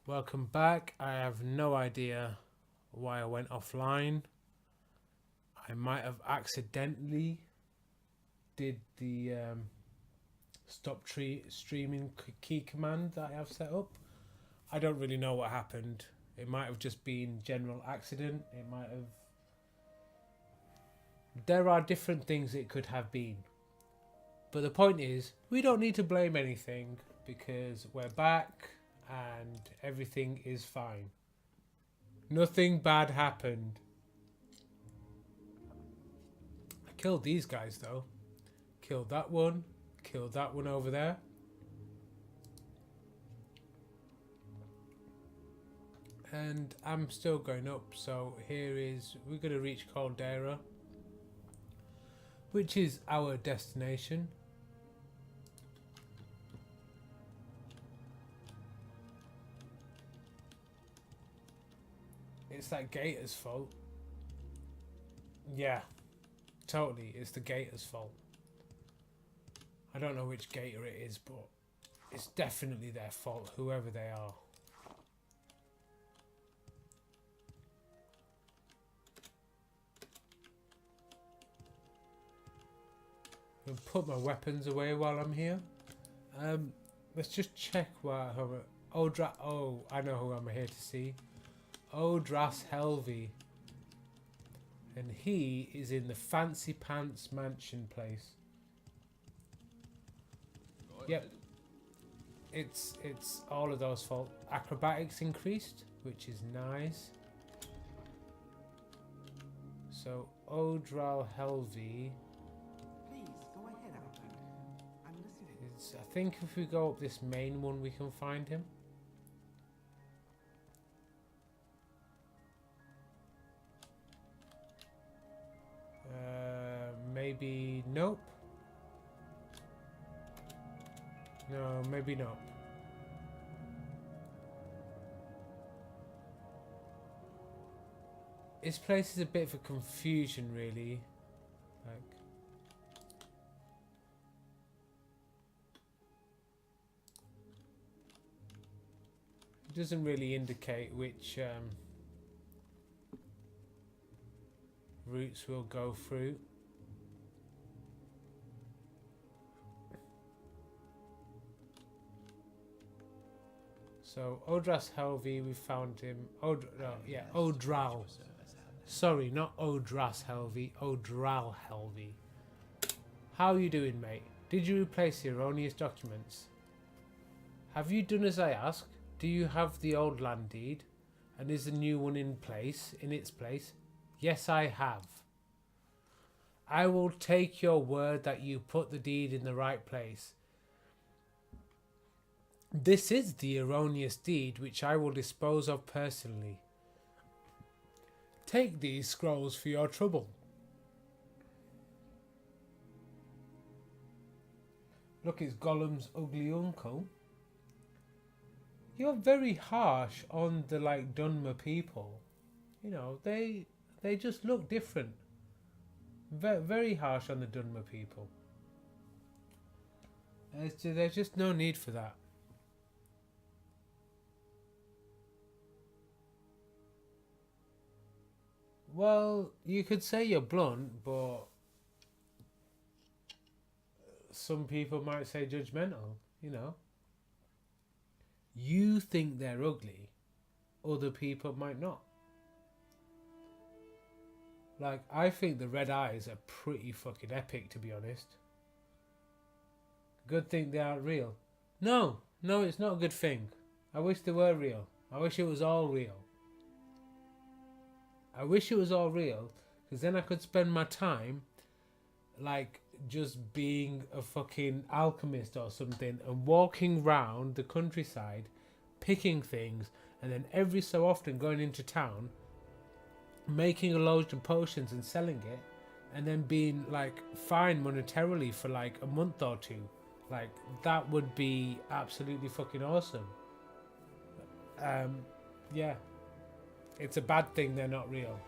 Welcome back. I have no idea why I went offline. I might have accidentally did the stop streaming key command that I have set up. I don't really know what happened. It might have just been general accident. It might have. There are different things it could have been. But the point is, we don't need to blame anything because we're back and everything is fine. Nothing bad happened. I killed these guys though. Killed that one. Killed that one over there. And I'm still going up. So here is, we're going to reach Caldera, which is our destination. It's that gator's fault. Yeah, totally. It's the gator's fault. I don't know which gator it is, but it's definitely their fault, whoever they are. I'm gonna put my weapons away while I'm here. Let's just check where. Oh, I know who I'm here to see. Odras Helvey. And he is in the Fancy Pants Mansion place. Yep. It's all of those fault. Acrobatics increased, which is nice. So Odral Helvey. Please go ahead, Alfred. I'm listening. I think if we go up this main one, we can find him. Maybe nope. No, maybe not. This place is a bit of a confusion, really. Like, it doesn't really indicate which routes we'll go through. So Odras Helvey, we found him. Odral. Sorry, not Odras Helvey. Odral Helvey. How are you doing, mate? Did you replace the erroneous documents? Have you done as I asked? Do you have the old land deed? And is the new one in its place? Yes, I have. I will take your word that you put the deed in the right place. This is the erroneous deed which I will dispose of personally. Take these scrolls for your trouble. Look, it's Gollum's ugly uncle. You're very harsh on the Dunmer people. You know, they just look different. Very harsh on the Dunmer people. There's just no need for that. Well, you could say you're blunt, but some people might say judgmental, you know. You think they're ugly, other people might not. Like, I think the red eyes are pretty fucking epic, to be honest. Good thing they aren't real. No, it's not a good thing. I wish they were real. I wish it was all real. I wish it was all real, because then I could spend my time just being a fucking alchemist or something and walking round the countryside picking things, and then every so often going into town making a load of potions and selling it, and then being fine monetarily for a month or two. That would be absolutely fucking awesome. Yeah, it's a bad thing they're not real.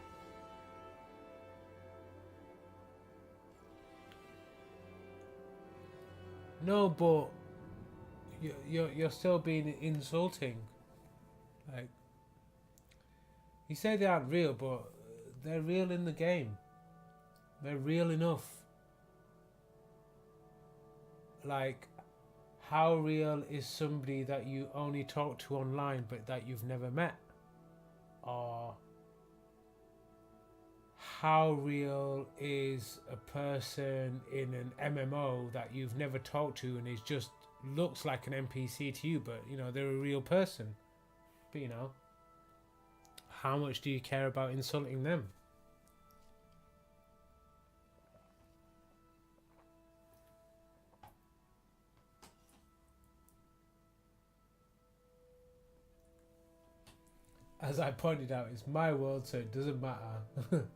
No, but you're still being insulting. Like, you say they aren't real, but they're real in the game. They're real enough. Like, how real is somebody that you only talk to online but that you've never met? Or how real is a person in an MMO that you've never talked to and is just looks like an NPC to you, but you know they're a real person? But you know, how much do you care about insulting them? As I pointed out, it's my world, so it doesn't matter.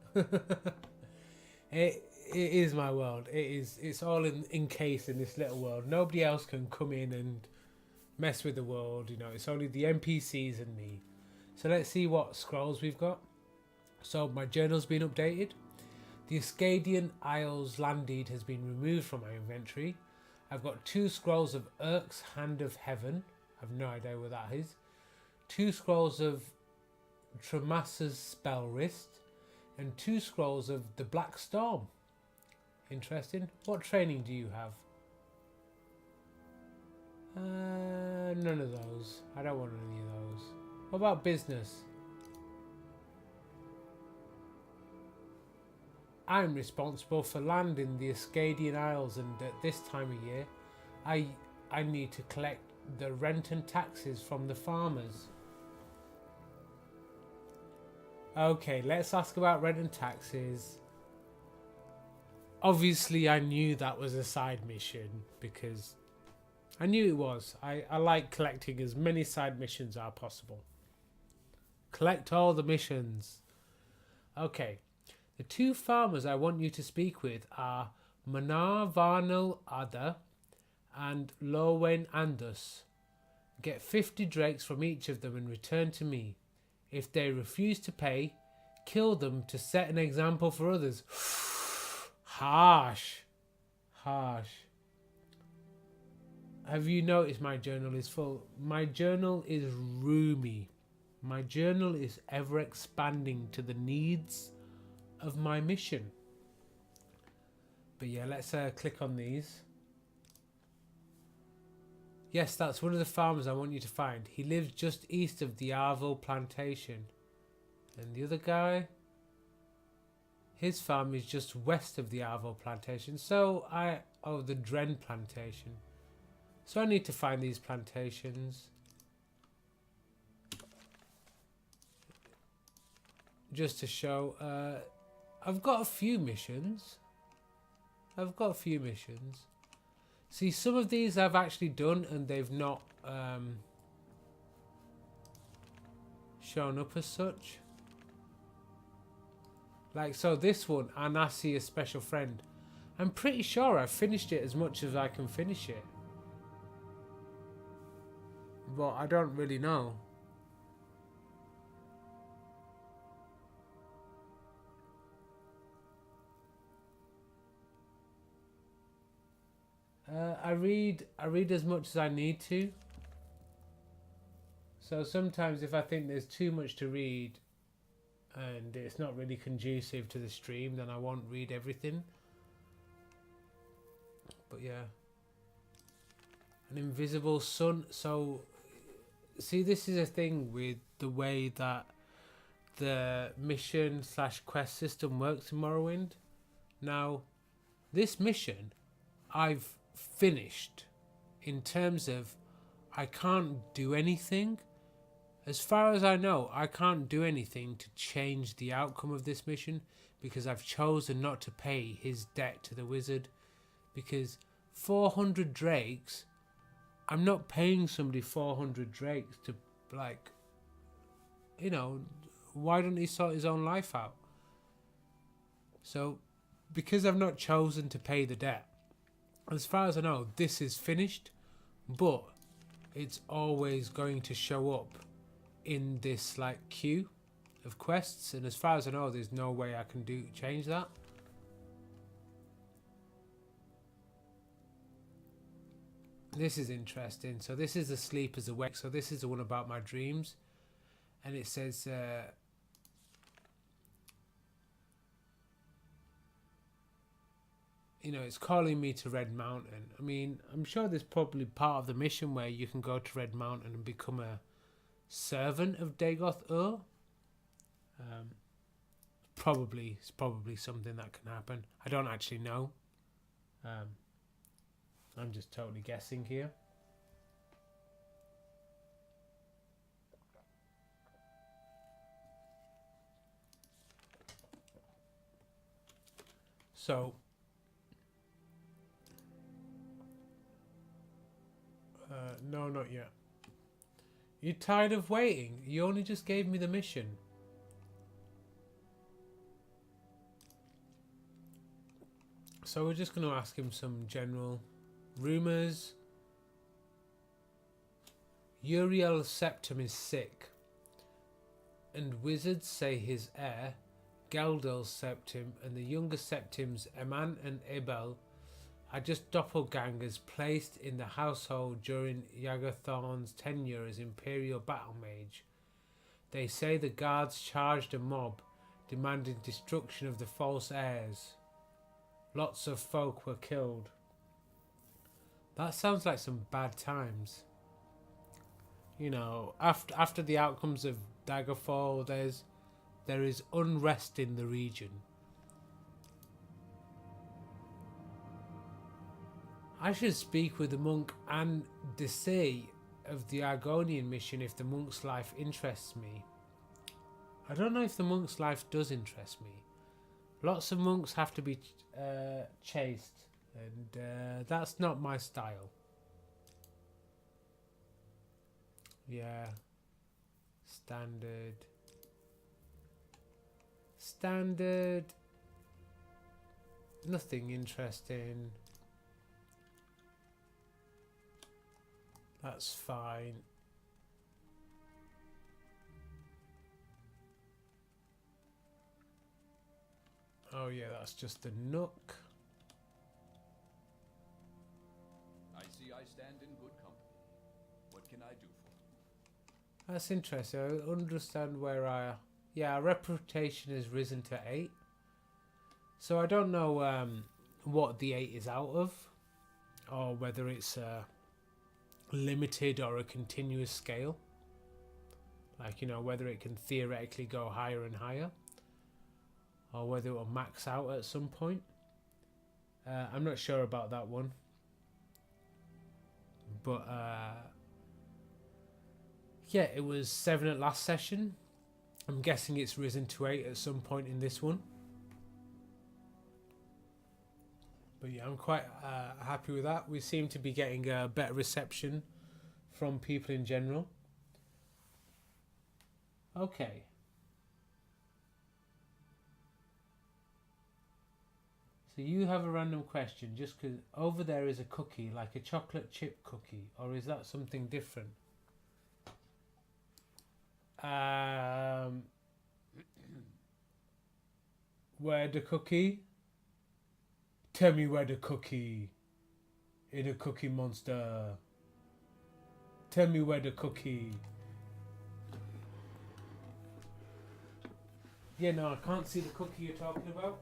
it is my world. It's all encased in this little world. Nobody else can come in and mess with the world. You know, it's only the NPCs and me. So let's see what scrolls we've got. So my journal's been updated. The Ascadian Isles land deed has been removed from my inventory. I've got 2 scrolls of Urk's Hand of Heaven. I have no idea what that is. 2 scrolls of Tremasa's Spell Wrist, and 2 scrolls of the Black Storm. Interesting. What training do you have? None of those. I don't want any of those. What about business? I'm responsible for land in the Ascadian Isles, and at this time of year I need to collect the rent and taxes from the farmers. Okay, let's ask about rent and taxes. Obviously, I knew that was a side mission because I knew it was. I like collecting as many side missions as possible. Collect all the missions. Okay, the 2 farmers I want you to speak with are Manar Varnal Ada and Lowen Andus. Get 50 drakes from each of them and return to me. If they refuse to pay, kill them to set an example for others. Harsh. Harsh. Have you noticed my journal is full? My journal is roomy. My journal is ever expanding to the needs of my mission. But yeah, let's click on these. Yes, that's one of the farmers I want you to find. He lives just east of the Arville plantation. And the other guy, his farm is just west of the Arville plantation. The Dren plantation. So I need to find these plantations. Just to show, I've got a few missions. See, some of these I've actually done and they've not shown up as such. Like, so this one, Anasi, a special friend. I'm pretty sure I've finished it as much as I can finish it. But I don't really know. I read as much as I need to. So sometimes if I think there's too much to read and it's not really conducive to the stream, then I won't read everything. But yeah. An invisible sun. So see, this is a thing with the way that the mission / quest system works in Morrowind. Now, this mission I've finished in terms of I can't do anything. As far as I know, I can't do anything to change the outcome of this mission because I've chosen not to pay his debt to the wizard. Because 400 drakes, I'm not paying somebody 400 drakes to, like, you know, why don't he sort his own life out? So, because I've not chosen to pay the debt, as far as I know, this is finished, but it's always going to show up in this like queue of quests, and as far as I know, there's no way I can change that. This is interesting. So this is the sleep as awake. So this is the one about my dreams. and it says you know, it's calling me to Red Mountain. I mean, I'm sure there's probably part of the mission where you can go to Red Mountain and become a servant of Dagoth-Ur. It's probably something that can happen. I don't actually know. I'm just totally guessing here. So no, not yet. You tired of waiting? You only just gave me the mission. So we're just going to ask him some general rumors. Uriel Septim is sick, and wizards say his heir, Geldel Septim, and the younger Septims, Eman and Ebel, are just doppelgangers placed in the household during Yagathorn's tenure as Imperial Battle Mage. They say the guards charged a mob, demanding destruction of the false heirs. Lots of folk were killed. That sounds like some bad times. You know, after the outcomes of Daggerfall, there is unrest in the region. I should speak with the monk and Desai of the Argonian mission if the monk's life interests me. I don't know if the monk's life does interest me. Lots of monks have to be chased, and that's not my style. Yeah. Standard. Nothing interesting. That's fine. Oh yeah, that's just a nook. I see I stand in good company. What can I do for you? That's interesting. I understand where yeah, our reputation has risen to 8. So I don't know what the 8 is out of, or whether it's limited or a continuous scale. Like, you know, whether it can theoretically go higher and higher, or whether it will max out at some point. I'm not sure about that one. But yeah, it was 7 at last session. I'm guessing it's risen to 8 at some point in this one. But yeah, I'm quite happy with that. We seem to be getting a better reception from people in general. Okay. So you have a random question just because over there is a cookie, like a chocolate chip cookie, or is that something different? Where the cookie? Tell me where the cookie. In a cookie monster. Tell me where the cookie. Yeah, no, I can't see the cookie you're talking about.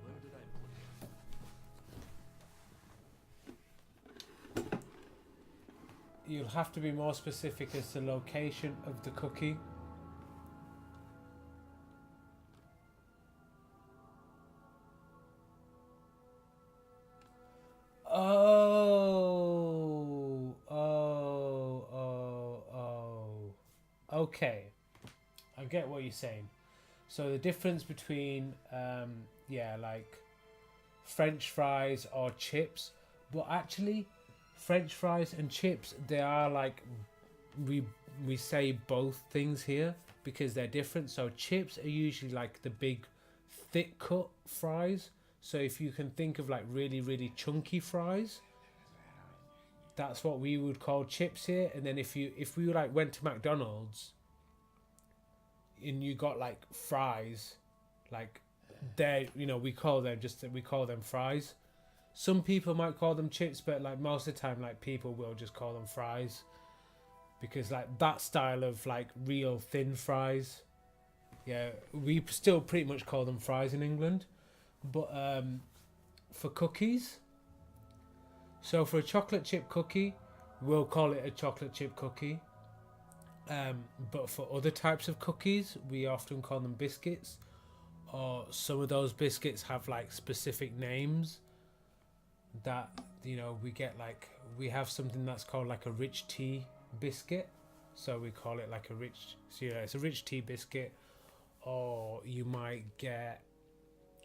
Where did I put it? You'll have to be more specific as to location of the cookie. Okay, I get what you're saying. So the difference between, yeah, like French fries or chips, but actually, French fries and chips, they are like, we say both things here because they're different. So chips are usually like the big, thick cut fries. So if you can think of like really, really chunky fries, that's what we would call chips here. And then if we like went to McDonald's and you got like fries, like they, you know, we call them fries. Some people might call them chips, but like most of the time, like people will just call them fries. because like that style of like real thin fries, yeah, we still pretty much call them fries in England. But for cookies, so for a chocolate chip cookie, we'll call it a chocolate chip cookie. But for other types of cookies, we often call them biscuits, or some of those biscuits have like specific names that, you know, we get. Like we have something that's called like a rich tea biscuit, so we call it like a rich, so yeah, it's a rich tea biscuit. Or you might get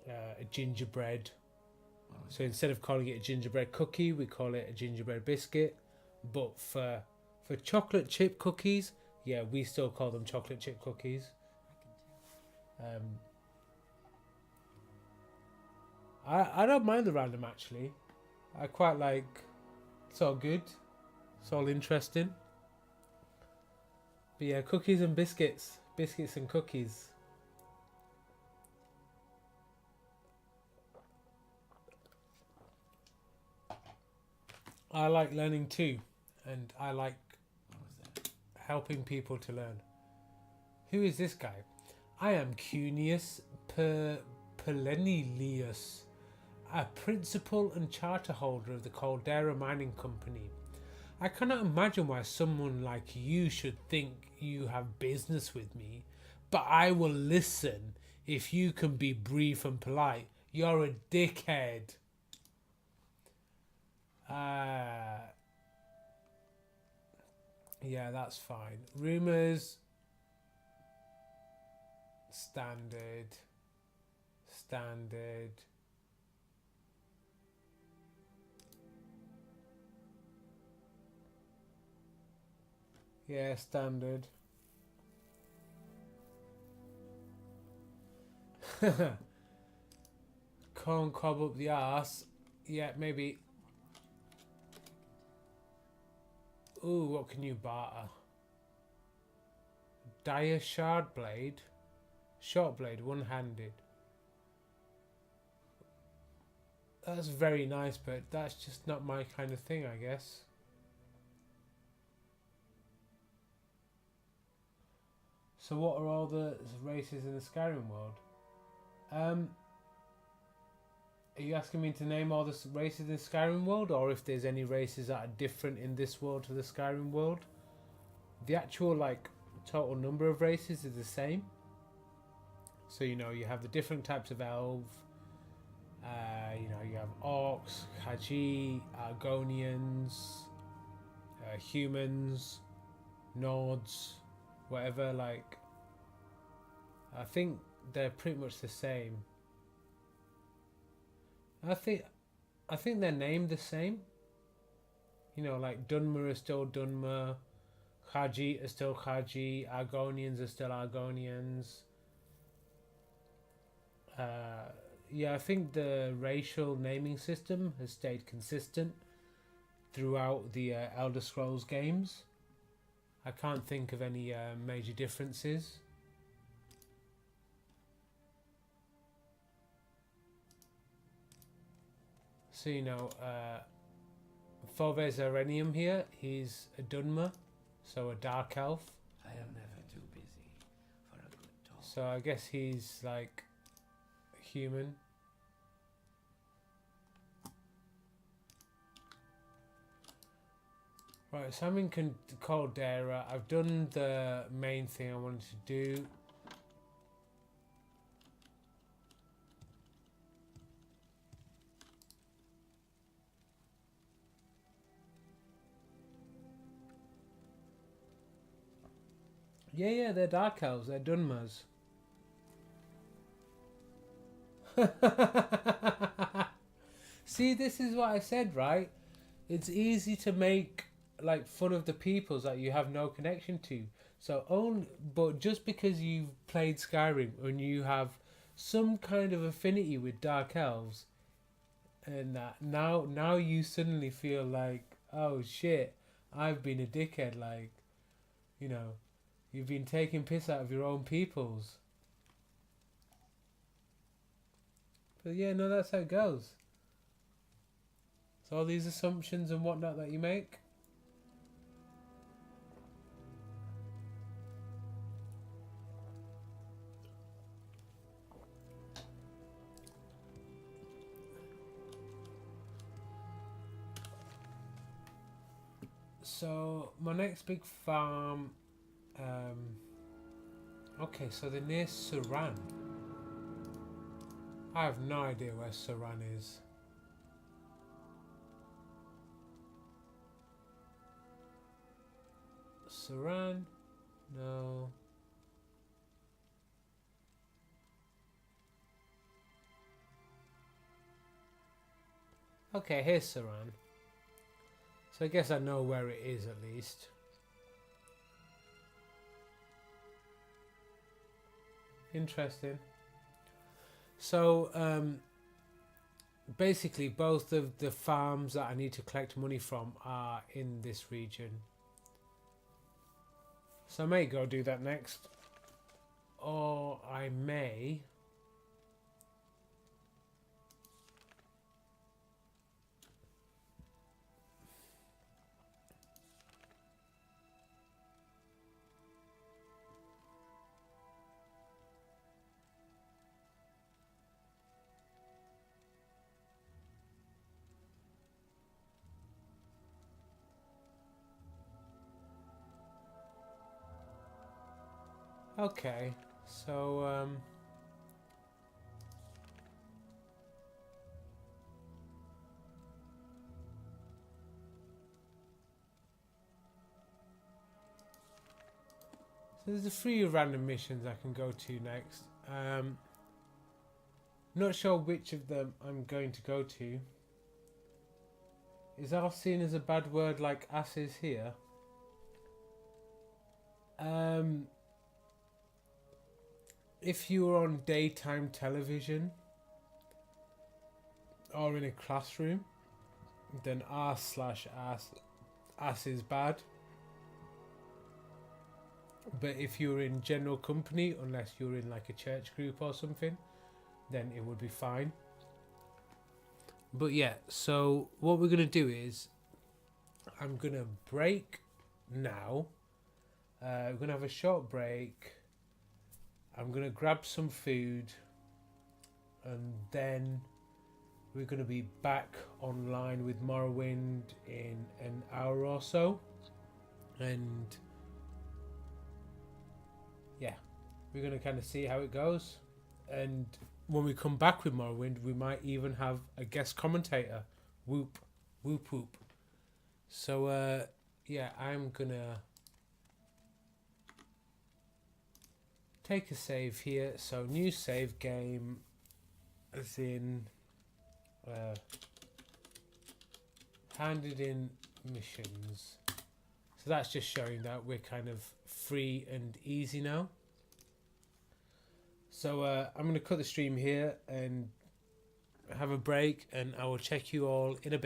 a gingerbread, so instead of calling it a gingerbread cookie, we call it a gingerbread biscuit. But for chocolate chip cookies, yeah, we still call them chocolate chip cookies. I don't mind the random, actually. I quite like. It's all good. It's all interesting. But yeah, cookies and biscuits and cookies. I like learning too, and I like helping people to learn. Who is this guy? I am Cunius Pelenilius, a principal and charter holder of the Caldera Mining Company. I cannot imagine why someone like you should think you have business with me, but I will listen if you can be brief and polite. You're a dickhead. Yeah, that's fine. Rumors. Standard. Yeah, standard. Corn cob up the arse. Yeah, maybe. Ooh, what can you barter? Dire shard blade. Short blade, one-handed. That's very nice, but that's just not my kind of thing, I guess. So what are all the races in the Skyrim world? Are you asking me to name all the races in Skyrim world, or if there's any races that are different in this world to the Skyrim world? The actual like total number of races is the same. So you know you have the different types of elf. You know you have orcs, Haji, Argonians, humans, Nords, whatever. Like I think they're pretty much the same. I think they're named the same. You know, like Dunmer is still Dunmer, Haji is still Haji, Argonians are still Argonians. Yeah, I think the racial naming system has stayed consistent throughout the Elder Scrolls games. I can't think of any major differences. So, you know, Foves Arenium here, he's a Dunmer, so a Dark Elf. I am never too busy for a good talk. So I guess he's like human. Right, so I'm in Caldera. I've done the main thing I wanted to do. Yeah, they're Dark Elves. They're Dunmers. See, this is what I said, right? It's easy to make like fun of the peoples that you have no connection to. But just because you've played Skyrim and you have some kind of affinity with Dark Elves, and that now you suddenly feel like, oh shit, I've been a dickhead. Like, you know, you've been taking piss out of your own peoples. But yeah, no, that's how it goes. So all these assumptions and whatnot that you make. So my next big farm. Okay, so they're near Suran. I have no idea where Suran is. Suran? No. Okay, here's Suran. So I guess I know where it is at least. Interesting. So, basically both of the farms that I need to collect money from are in this region. So I may go do that next. Or I may... Okay, so there's a few random missions I can go to next. Not sure which of them I'm going to go to. Is R seen as a bad word like ass is here? If you were on daytime television or in a classroom, then ass is bad. But if you were in general company, unless you're in like a church group or something, then it would be fine. But yeah, so what we're gonna do is I'm gonna break now. We're gonna have a short break. I'm gonna grab some food, and then we're gonna be back online with Morrowind in an hour or so, and yeah, we're gonna kind of see how it goes. And when we come back with Morrowind, we might even have a guest commentator. Whoop, whoop, whoop. So yeah, I'm gonna take a save here. So new save game, as in handed in missions. So that's just showing that we're kind of free and easy now. So I'm going to cut the stream here and have a break, and I will check you all in a bit.